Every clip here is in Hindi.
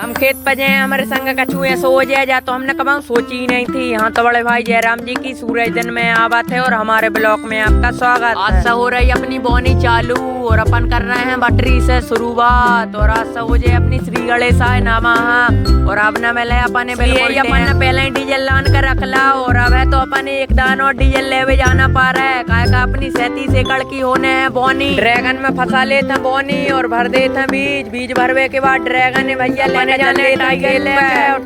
हम खेत पे जाए हमारे संग कछु ऐसा हो जाए तो हमने कब सोची ही नहीं थी। हाँ तो बड़े भाई जयराम जी की सूरज दिन में आवत है और हमारे ब्लॉक में आपका स्वागत। आज से हो रही अपनी बोनी चालू और अपन कर रहे हैं बटरी से शुरुआत। और आज से हो जाए अपनी श्री गणेशाय नमः। और अब न मिले अपन पहले ही डीजल लान कर रख ला और अब है तो अपन एक दान और डीजल ले जाना पा रहा है। काय का अपनी 37 एकड़ की होने है बोनी। ड्रैगन में फंसा लेते हैं बोनी और भर देते हैं बीज भरवे के बाद ड्रैगन भैया लेने जाने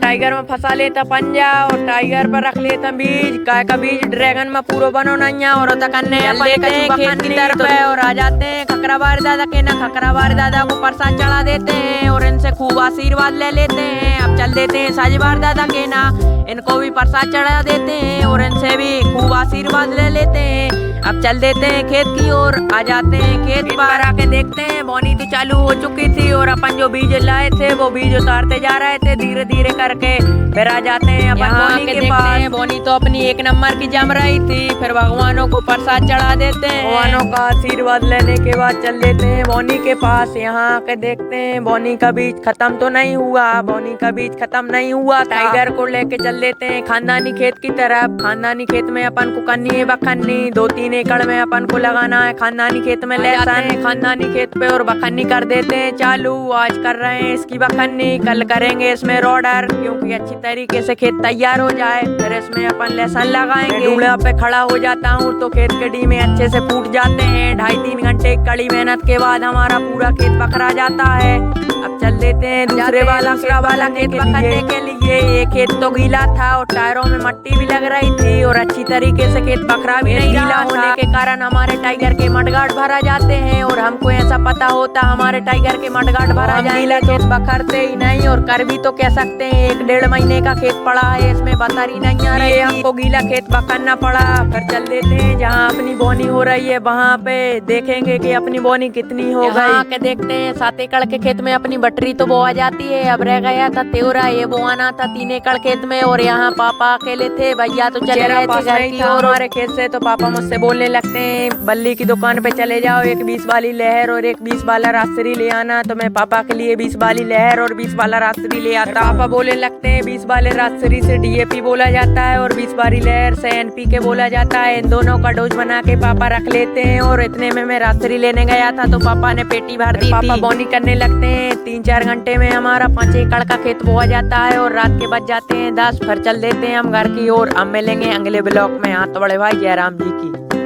टाइगर में फंसा लेता पंजा और टाइगर पर रख लेता बीज। काय का बीज ड्रैगन में पूरा बनो नहीं और करने खेत की तरफ और आ जाते हैं खकराबार दादा के ना। खकराबार दादा को प्रसाद चढ़ा देते हैं और इनसे खूब आशीर्वाद ले लेते हैं। अब चल देते हैं साजीबार दादा के ना, इनको भी प्रसाद चढ़ा देते हैं और इनसे भी खूब आशीर्वाद ले लेते हैं। अब चल देते हैं खेत की ओर, आ जाते हैं खेत पर आके देखते हैं बोनी तो चालू हो चुकी थी और अपन जो बीज लाए थे वो बीज उतारते जा रहे थे धीरे धीरे करके। फिर आ जाते हैं अपन बोनी के पास। बोनी तो अपनी एक नंबर की जम रही थी। फिर भगवानों को प्रसाद चढ़ा देते हैं। भगवानों का आशीर्वाद लेने के बाद चल देते हैं बोनी के पास। यहाँ आके देखते हैं बोनी का बीज खत्म तो नहीं हुआ। बोनी का बीज खत्म नहीं हुआ। टाइगर को लेके चल देते हैं खानदानी खेत की तरफ। खानदानी खेत में अपन को करनी है बखन्नी। 2-3 एकड़ में अपन को लगाना है खानदानी खेत में लहसुन। खानदानी खेत पे और बखन्नी कर देते हैं चालू। आज कर रहे हैं इसकी बखन्नी, कल करेंगे इसमें रोडर क्योंकि अच्छी तरीके से खेत तैयार हो जाए। फिर इसमें अपन लहसुन लगाएंगे। डूड़ा पे खड़ा हो जाता हूँ तो खेत के डी में अच्छे से फूट जाते हैं। 2.5-3 घंटे कड़ी मेहनत के बाद हमारा पूरा खेत पकड़ा जाता है। अब चल देते हैं दूसरे वाला खेत पकड़ने के लिए। ये खेत तो गीला था और टायरों में मट्टी भी लग रही थी और अच्छी तरीके से खेत पकड़ा भी नहीं गीला होने के कारण हमारे टाइगर के मडगाट भरा जाते हैं। और हमको ऐसा पता होता हमारे टाइगर के मडगाट भरा जाए गीला खेत बखरते ही नहीं और कर भी तो कह सकते हैं। 1-1.5 महीने का खेत पड़ा है, इसमें बतरी नहीं आ रही, हमको गीला खेत बखरना पड़ा। फिर चल देते हैं जहाँ अपनी बोनी हो रही है वहाँ पे देखेंगे कि अपनी बोनी कितनी हो गई। के देखते हैं 7 एकड़ के खेत में अपनी बटरी तो बोआ जाती है। अब रह गया था त्योरा, ये बोआना था 3 एकड़ खेत में। और यहाँ पापा अकेले थे, भैया तो चले गए थे घर की और हमारे खेत से। तो पापा मुझसे बोलने लगते हैं बल्ली की दुकान पे चले जाओ, एक 20 वाली लहर और एक 20 वाला रास्त्री ले आना। तो मैं पापा के लिए 20 वाली लहर और 20 वाला रास्त्री ले आता। पापा बोलने लगते हैं 20 वाले रास्त्री से DAP बोला जाता है और 20 वाली लहर से NPK बोला जाता है। इन दोनों का डोज बना के पापा रख लेते हैं। और इतने में मैं रास्त्री लेने गया था तो पापा ने पेटी भर दी। पापा बोनी करने लगते हैं। 3-4 घंटे में हमारा 5 एकड़ का खेत बोआ जाता है और रात के बज जाते हैं 10। फिर चल देते हैं हम घर की ओर। अब मिलेंगे अगले ब्लॉक में। हाँ तो बड़े भाई जयराम जी की।